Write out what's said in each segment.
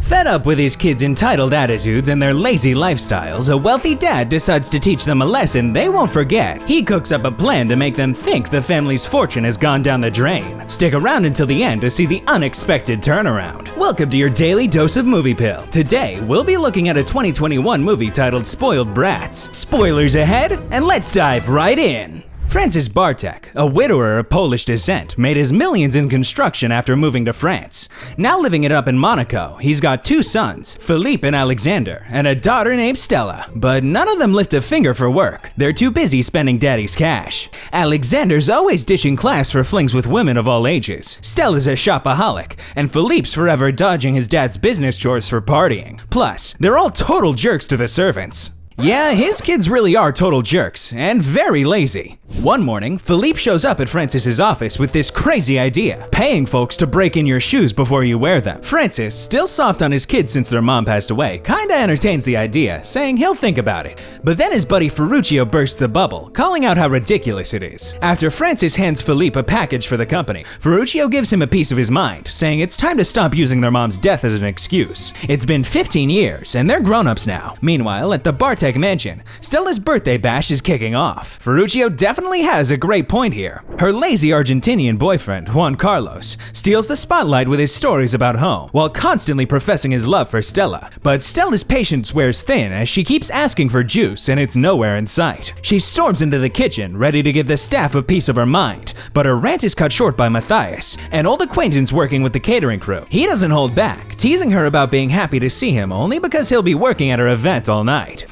Fed up with his kids' entitled attitudes and their lazy lifestyles, a wealthy dad decides to teach them a lesson they won't forget. He cooks up a plan to make them think the family's fortune has gone down the drain. Stick around until the end to see the unexpected turnaround. Welcome to your daily dose of Movie Pill. Today, we'll be looking at a 2021 movie titled Spoiled Brats. Spoilers ahead, and let's dive right in. Francis Bartek, a widower of Polish descent, made his millions in construction after moving to France. Now living it up in Monaco, he's got two sons, Philippe and Alexander, and a daughter named Stella. But none of them lift a finger for work. They're too busy spending daddy's cash. Alexander's always ditching class for flings with women of all ages. Stella's a shopaholic, and Philippe's forever dodging his dad's business chores for partying. Plus, they're all total jerks to the servants. Yeah, his kids really are total jerks, and very lazy. One morning, Philippe shows up at Francis's office with this crazy idea, paying folks to break in your shoes before you wear them. Francis, still soft on his kids since their mom passed away, kinda entertains the idea, saying he'll think about it. But then his buddy Ferruccio bursts the bubble, calling out how ridiculous it is. After Francis hands Philippe a package for the company, Ferruccio gives him a piece of his mind, saying it's time to stop using their mom's death as an excuse. It's been 15 years, and they're grown-ups now. Meanwhile, at the Bartek mansion, Stella's birthday bash is kicking off. Ferruccio definitely has a great point here. Her lazy Argentinian boyfriend, Juan Carlos, steals the spotlight with his stories about home, while constantly professing his love for Stella. But Stella's patience wears thin as she keeps asking for juice and it's nowhere in sight. She storms into the kitchen, ready to give the staff a piece of her mind, but her rant is cut short by Matthias, an old acquaintance working with the catering crew. He doesn't hold back, teasing her about being happy to see him only because he'll be working at her event all night.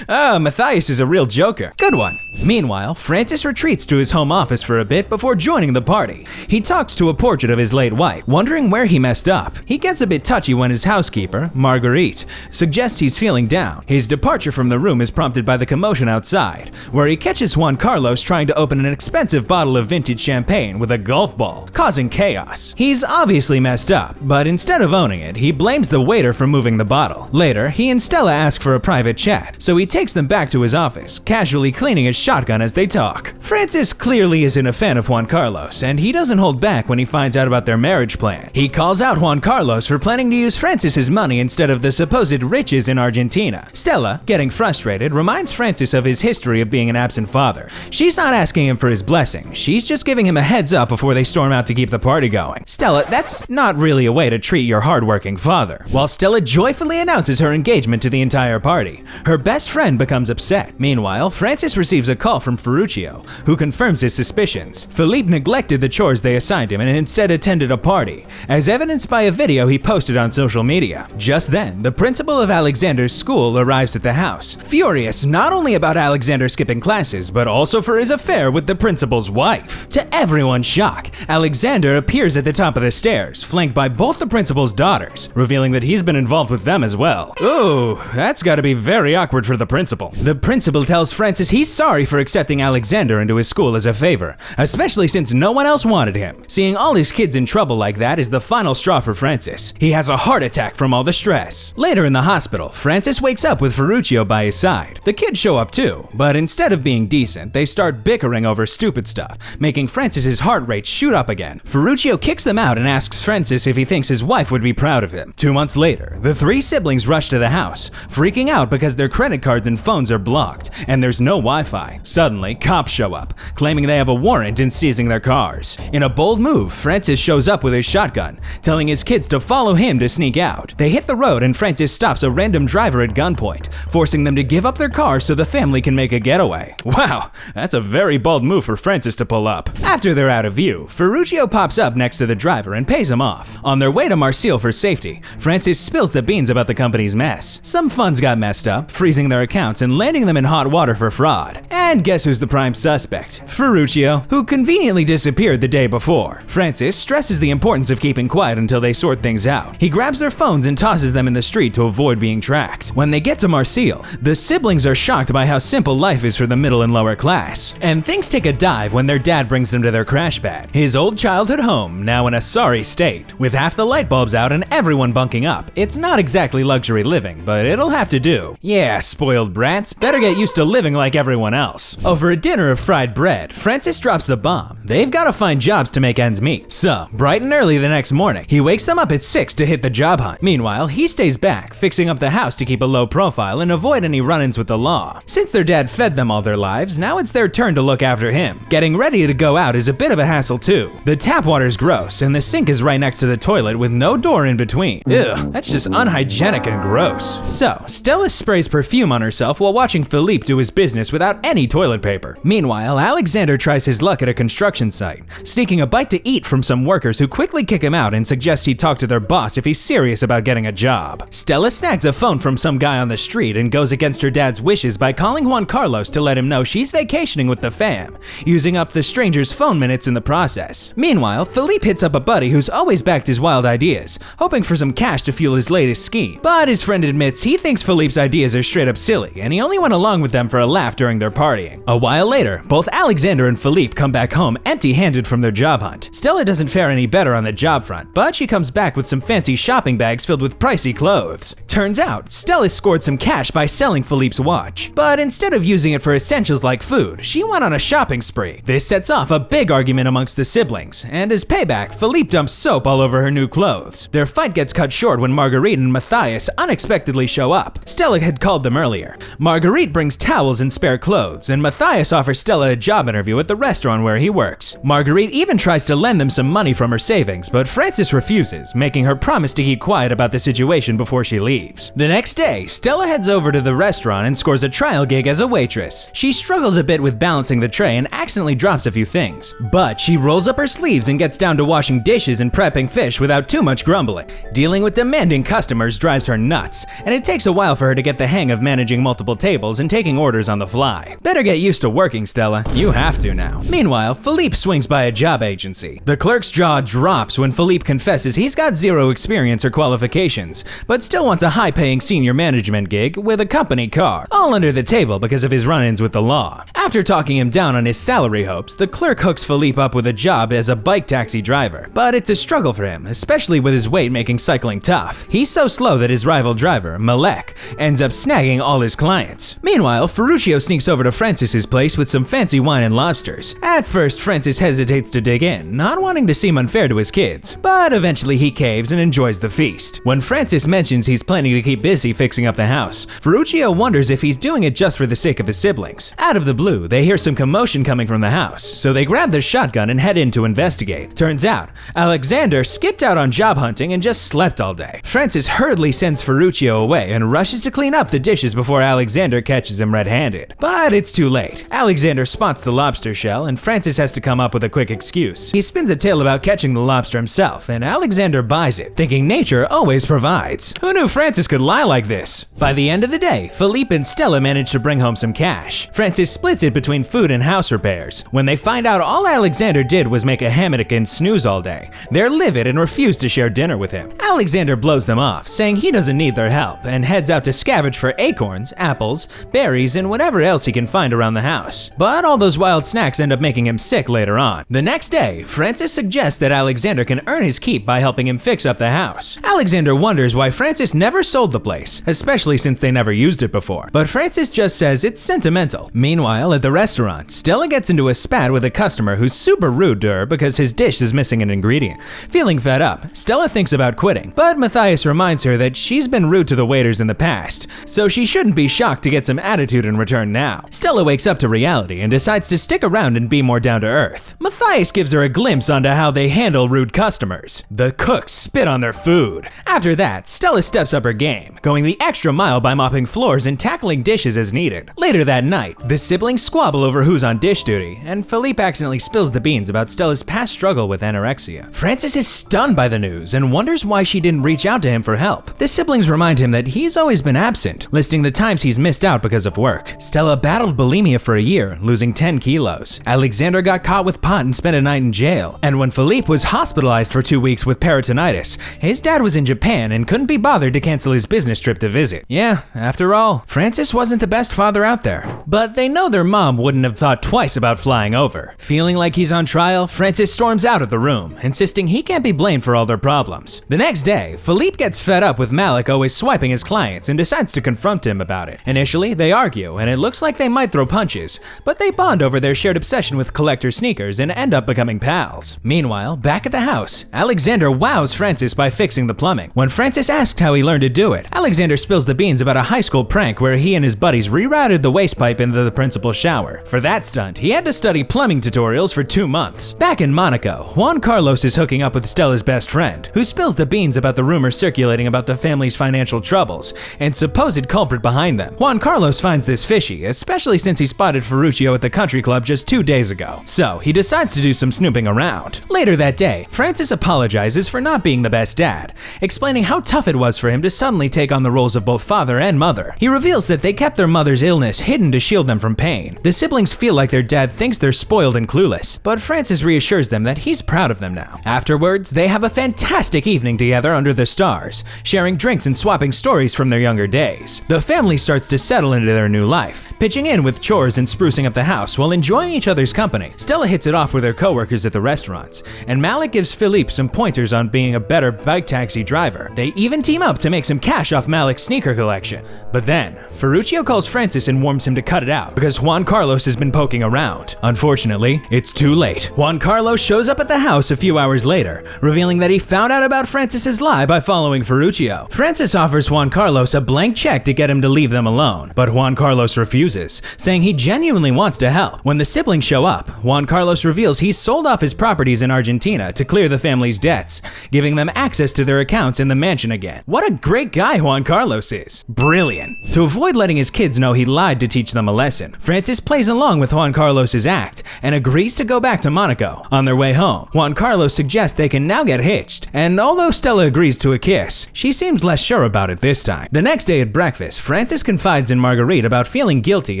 Matthias is a real joker. Good one. Meanwhile, Francis retreats to his home office for a bit before joining the party. He talks to a portrait of his late wife, wondering where he messed up. He gets a bit touchy when his housekeeper, Marguerite, suggests he's feeling down. His departure from the room is prompted by the commotion outside, where he catches Juan Carlos trying to open an expensive bottle of vintage champagne with a golf ball, causing chaos. He's obviously messed up, but instead of owning it, he blames the waiter for moving the bottle. Later, he and Stella ask for a private chat, so he takes them back to his office, casually cleaning his shotgun as they talk. Francis clearly isn't a fan of Juan Carlos, and he doesn't hold back when he finds out about their marriage plan. He calls out Juan Carlos for planning to use Francis's money instead of the supposed riches in Argentina. Stella, getting frustrated, reminds Francis of his history of being an absent father. She's not asking him for his blessing, she's just giving him a heads up before they storm out to keep the party going. Stella, that's not really a way to treat your hardworking father. While Stella joyfully announces her engagement to the entire party, her best friend becomes upset. Meanwhile, Francis receives a call from Ferruccio, who confirms his suspicions. Philippe neglected the chores they assigned him and instead attended a party, as evidenced by a video he posted on social media. Just then, the principal of Alexander's school arrives at the house, furious not only about Alexander skipping classes, but also for his affair with the principal's wife. To everyone's shock, Alexander appears at the top of the stairs, flanked by both the principal's daughters, revealing that he's been involved with them as well. Ooh, that's gotta be very awkward for the principal. The principal tells Francis he's sorry for accepting Alexander into his school as a favor, especially since no one else wanted him. Seeing all his kids in trouble like that is the final straw for Francis. He has a heart attack from all the stress. Later in the hospital, Francis wakes up with Ferruccio by his side. The kids show up too, but instead of being decent, they start bickering over stupid stuff, making Francis's heart rate shoot up again. Ferruccio kicks them out and asks Francis if he thinks his wife would be proud of him. 2 months later, the three siblings rush to the house, freaking out because their credit cards and phones are blocked, and there's no Wi-Fi. Suddenly, cops show up, claiming they have a warrant and seizing their cars. In a bold move, Francis shows up with his shotgun, telling his kids to follow him to sneak out. They hit the road and Francis stops a random driver at gunpoint, forcing them to give up their car so the family can make a getaway. Wow, that's a very bold move for Francis to pull up. After they're out of view, Ferruccio pops up next to the driver and pays him off. On their way to Marseille for safety, Francis spills the beans about the company's mess. Some funds got messed up, freezing their accounts and landing them in hot water for fraud. And guess who's the prime suspect? Ferruccio, who conveniently disappeared the day before. Francis stresses the importance of keeping quiet until they sort things out. He grabs their phones and tosses them in the street to avoid being tracked. When they get to Marseille, the siblings are shocked by how simple life is for the middle and lower class. And things take a dive when their dad brings them to their crash pad, his old childhood home, now in a sorry state. With half the light bulbs out and everyone bunking up, it's not exactly luxury living, but it'll have to do. Yeah, spoiled brats, better get used to living like everyone else. Over a dinner of fried bread, Francis drops the bomb. They've got to find jobs to make ends meet. So, bright and early the next morning, he wakes them up at 6 to hit the job hunt. Meanwhile, he stays back, fixing up the house to keep a low profile and avoid any run-ins with the law. Since their dad fed them all their lives, now it's their turn to look after him. Getting ready to go out is a bit of a hassle too. The tap water's gross, and the sink is right next to the toilet with no door in between. Ugh, that's just unhygienic and gross. So, Stella sprays perfume on herself while watching Philippe do his business without any toilet paper. Meanwhile, Alexander tries his luck at a construction site, sneaking a bite to eat from some workers who quickly kick him out and suggest he talk to their boss if he's serious about getting a job. Stella snags a phone from some guy on the street and goes against her dad's wishes by calling Juan Carlos to let him know she's vacationing with the fam, using up the stranger's phone minutes in the process. Meanwhile, Philippe hits up a buddy who's always backed his wild ideas, hoping for some cash to fuel his latest scheme. But his friend admits he thinks Philippe's ideas are straight up silly, and he only went along with them for a laugh during their partying. A while later, both Alexander and Philippe come back home empty-handed from their job hunt. Stella doesn't fare any better on the job front, but she comes back with some fancy shopping bags filled with pricey clothes. Turns out, Stella scored some cash by selling Philippe's watch, but instead of using it for essentials like food, she went on a shopping spree. This sets off a big argument amongst the siblings, and as payback, Philippe dumps soap all over her new clothes. Their fight gets cut short when Marguerite and Matthias unexpectedly show up. Stella had called them earlier. Marguerite brings towels and spare clothes, and Matthias offers Stella a job interview at the restaurant where he works. Marguerite even tries to lend them some money from her savings, but Francis refuses, making her promise to keep quiet about the situation before she leaves. The next day, Stella heads over to the restaurant and scores a trial gig as a waitress. She struggles a bit with balancing the tray and accidentally drops a few things, but she rolls up her sleeves and gets down to washing dishes and prepping fish without too much grumbling. Dealing with demanding customers drives her nuts, and it takes a while for her to get the hang of managing multiple tables and taking orders on the fly. Better get used to working, Stella. You have to now. Meanwhile, Philippe swings by a job agency. The clerk's jaw drops when Philippe confesses he's got zero experience or qualifications, but still wants a high-paying senior management gig with a company car, all under the table because of his run-ins with the law. After talking him down on his salary hopes, the clerk hooks Philippe up with a job as a bike taxi driver, but it's a struggle for him, especially with his weight making cycling tough. He's so slow that his rival driver, Malek, ends up snagging all his clients. Meanwhile, Ferruccio sneaks over to Francis's place with some fancy wine and lobsters. At first, Francis hesitates to dig in, not wanting to seem unfair to his kids, but eventually he caves and enjoys the feast. When Francis mentions he's planning to keep busy fixing up the house, Ferruccio wonders if he's doing it just for the sake of his siblings. Out of the blue, they hear some commotion coming from the house, so they grab their shotgun and head in to investigate. Turns out, Alexander skipped out on job hunting and just slept all day. Francis hurriedly sends Ferruccio away and rushes to clean up the dishes before Alexander catches him red-handed. But it's too late. Alexander spots the lobster shell, and Francis has to come up with a quick excuse. He spins a tale about catching the lobster himself, and Alexander buys it, thinking nature always provides. Who knew Francis could lie like this? By the end of the day, Philippe and Stella manage to bring home some cash. Francis splits it between food and house repairs. When they find out all Alexander did was make a hammock and snooze all day, they're livid and refuse to share dinner with him. Alexander blows them off, saying he doesn't need their help, and heads out to scavenge for acorns, apples, berries, and whatever else he can find around the house. But all those wild snacks end up making him sick later on. The next day, Francis suggests that Alexander can earn his keep by helping him fix up the house. Alexander wonders why Francis never sold the place, especially since they never used it before. But Francis just says it's sentimental. Meanwhile, at the restaurant, Stella gets into a spat with a customer who's super rude to her because his dish is missing an ingredient. Feeling fed up, Stella thinks about quitting, but Matthias reminds her that she's been rude to the waiters in the past, so she shouldn't be shocked to get some attitude in return now. Stella wakes up to reality and decides to stick around and be more down to earth. Matthias gives her a glimpse onto how they handle rude customers. The cooks spit on their food. After that, Stella steps up her game, going the extra mile by mopping floors and tackling dishes as needed. Later that night, the siblings squabble over who's on dish duty, and Philippe accidentally spills the beans about Stella's past struggle with anorexia. Francis is stunned by the news and wonders why she didn't reach out to him for help. The siblings remind him that he's always been absent, listing the times he's missed out because of work. Stella battled bulimia for a year, losing 10 kilos. Alexander got caught with pot and spent a night in jail. And when Philippe was hospitalized for 2 weeks with peritonitis, his dad was in Japan and couldn't be bothered to cancel his business trip to visit. Yeah, after all, Francis wasn't the best father out there. But they know their mom wouldn't have thought twice about flying over. Feeling like he's on trial, Francis storms out of the room, insisting he can't be blamed for all their problems. The next day, Philippe gets fed up with Malik always swiping his clients and decides decides to confront him about it. Initially, they argue, and it looks like they might throw punches, but they bond over their shared obsession with collector sneakers and end up becoming pals. Meanwhile, back at the house, Alexander wows Francis by fixing the plumbing. When Francis asks how he learned to do it, Alexander spills the beans about a high school prank where he and his buddies rerouted the waste pipe into the principal's shower. For that stunt, he had to study plumbing tutorials for 2 months. Back in Monaco, Juan Carlos is hooking up with Stella's best friend, who spills the beans about the rumors circulating about the family's financial troubles and supposed culprit behind them. Juan Carlos finds this fishy, especially since he spotted Ferruccio at the country club just 2 days ago. So he decides to do some snooping around. Later that day, Francis apologizes for not being the best dad, explaining how tough it was for him to suddenly take on the roles of both father and mother. He reveals that they kept their mother's illness hidden to shield them from pain. The siblings feel like their dad thinks they're spoiled and clueless, but Francis reassures them that he's proud of them now. Afterwards, they have a fantastic evening together under the stars, sharing drinks and swapping stories from their younger days. The family starts to settle into their new life, pitching in with chores and sprucing up the house while enjoying each other's company. Stella hits it off with her coworkers at the restaurants, and Malik gives Philippe some pointers on being a better bike taxi driver. They even team up to make some cash off Malik's sneaker collection. But then, Ferruccio calls Francis and warns him to cut it out because Juan Carlos has been poking around. Unfortunately, it's too late. Juan Carlos shows up at the house a few hours later, revealing that he found out about Francis's lie by following Ferruccio. Francis offers Juan Carlos a blank check to get him to leave them alone, but Juan Carlos refuses, saying he genuinely wants to help. When the siblings show up, Juan Carlos reveals he's sold off his properties in Argentina to clear the family's debts, giving them access to their accounts in the mansion again. What a great guy Juan Carlos is. Brilliant. To avoid letting his kids know he lied to teach them a lesson, Francis plays along with Juan Carlos's act and agrees to go back to Monaco. On their way home, Juan Carlos suggests they can now get hitched, and although Stella agrees to a kiss, she seems less sure about it this time. The next day at breakfast, Francis confides in Marguerite about feeling guilty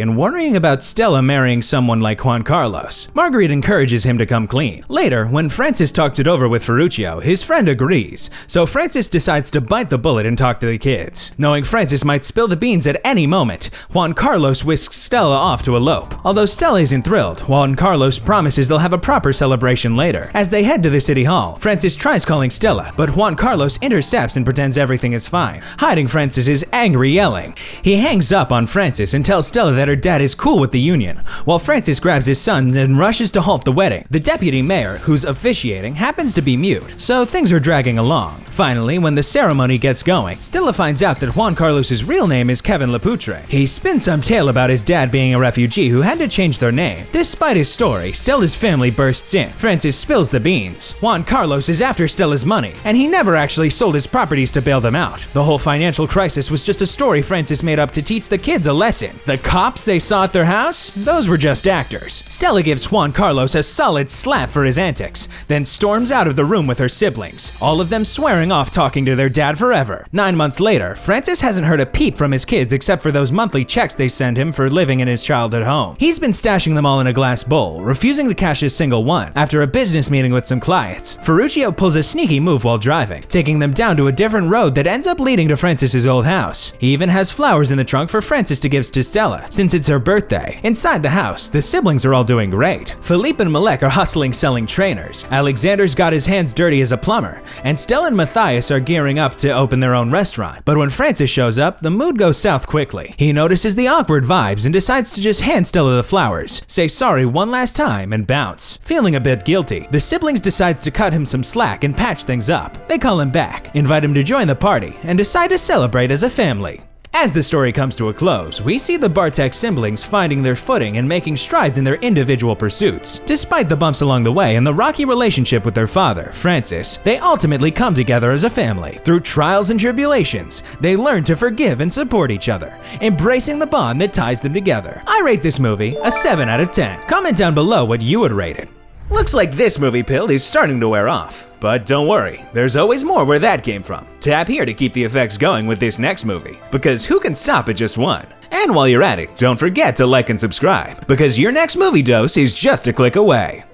and worrying about Stella marrying someone like Juan Carlos. Marguerite encourages him to come clean. Later, when Francis talks it over with Ferruccio, his friend agrees, so Francis decides to bite the bullet and talk to the kids. Knowing Francis might spill the beans at any moment, Juan Carlos whisks Stella off to elope. Although Stella isn't thrilled, Juan Carlos promises they'll have a proper celebration later. As they head to the city hall, Francis tries calling Stella, but Juan Carlos intercepts and pretends everything is fine, hiding Francis's angry yelling. He hangs up on Francis and tells Stella that her dad is cool with the union, while Francis grabs his son and rushes to halt the wedding. The deputy mayor, who's officiating, happens to be mute, so things are dragging along. Finally, when the ceremony gets going, Stella finds out that Juan Carlos's real name is Kevin Lepoutre. He spins some tale about his dad being a refugee who had to change their name. Despite his story, Stella's family bursts in. Francis spills the beans. Juan Carlos is after Stella's money, and he never actually sold his properties to bail them out. The whole financial crisis was just a story Francis made up to teach the kids a lesson. The cops they saw at their house? Those were just actors. Stella gives Juan Carlos a solid slap for his antics, then storms out of the room with her siblings, all of them swearing off talking to their dad forever. 9 months later, Francis hasn't heard a peep from his kids except for those monthly checks they send him for living in his childhood home. He's been stashing them all in a glass bowl, refusing to cash a single one. After a business meeting with some clients, Ferruccio pulls a sneaky move while driving, taking them down to a different road that ends up leading to Francis's old house. He even has flowers in the trunk for Francis to give to Stella, since it's her birthday. Inside the house, the siblings are all doing great. Philippe and Malek are hustling selling trainers. Alexander's got his hands dirty as a plumber, and Stella and Matthias are gearing up to open their own restaurant. But when Francis shows up, the mood goes south quickly. He notices the awkward vibes and decides to just hand Stella the flowers, say sorry one last time, and bounce. Feeling a bit guilty, the siblings decides to cut him some slack and patch things up. They call him back, invite him to join the party, and decide to celebrate as a family. As the story comes to a close, we see the Bartek siblings finding their footing and making strides in their individual pursuits. Despite the bumps along the way and the rocky relationship with their father, Francis, they ultimately come together as a family. Through trials and tribulations, they learn to forgive and support each other, embracing the bond that ties them together. I rate this movie a 7 out of 10. Comment down below what you would rate it. Looks like this movie pill is starting to wear off. But don't worry, there's always more where that came from. Tap here to keep the effects going with this next movie, because who can stop at just one? And while you're at it, don't forget to like and subscribe, because your next movie dose is just a click away.